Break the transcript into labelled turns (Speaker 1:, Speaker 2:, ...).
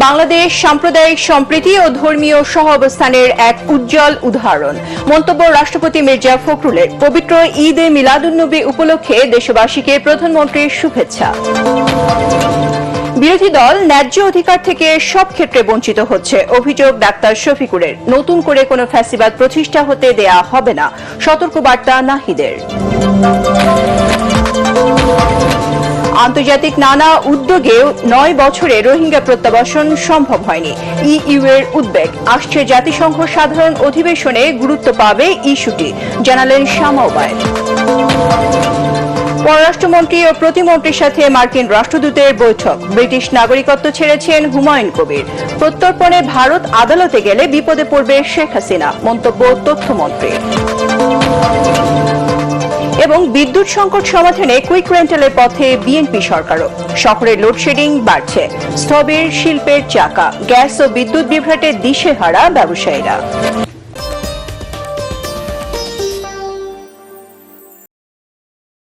Speaker 1: বাংলাদেশ সাম্প্রদায়িক সম্প্রীতি ও ধর্মীয় সহাবস্থানের এক উজ্জ্বল উদাহরণ। মন্তব্য রাষ্ট্রপতি মির্জা ফখরুলের। পবিত্র ঈদে মিলাদুন্নবী উপলক্ষে দেশবাসীকে প্রধানমন্ত্রীর শুভেচ্ছা। বিরোধী দল ন্যায্য অধিকার থেকে সব ক্ষেত্রে বঞ্চিত হচ্ছে, অভিযোগ ডাক্তার শফিকুরের। নতুন করে কোনো ফ্যাসিবাদ প্রতিষ্ঠা হতে দেয়া হবে না, সতর্কবার্তা নাহিদের। আন্তর্জাতিক নানা উদ্যোগেও 9 বছরে রোহিঙ্গা প্রত্যাবাসন সম্ভব হয়নি। ইইউ এর উদ্বেগ। আসছে জাতিসংঘ সাধারণ অধিবেশনে গুরুত্ব পাবে ইস্যুটি, জানালেন শামা ওবায়েদ। পররাষ্ট্রমন্ত্রী ও প্রতিমন্ত্রীর সাথে মার্কিন রাষ্ট্রদূতের বৈঠক। ব্রিটিশ নাগরিকত্ব ছেড়েছেন হুমায়ুন কবির। প্রত্যর্পণে ভারত আদালতে গেলে বিপদে পড়বে শেখ হাসিনা, মন্তব্য তথ্যমন্ত্রীর। এবং বিদ্যুৎ সংকট সমাধানে কুইক রেন্টালের পথে বিএনপি সরকারও। শহরে লোডশেডিং বাড়ছে, স্থবির শিল্পের চাকা। গ্যাস ও বিদ্যুৎ বিভ্রাটে দিশেহারা ব্যবসায়ীরা।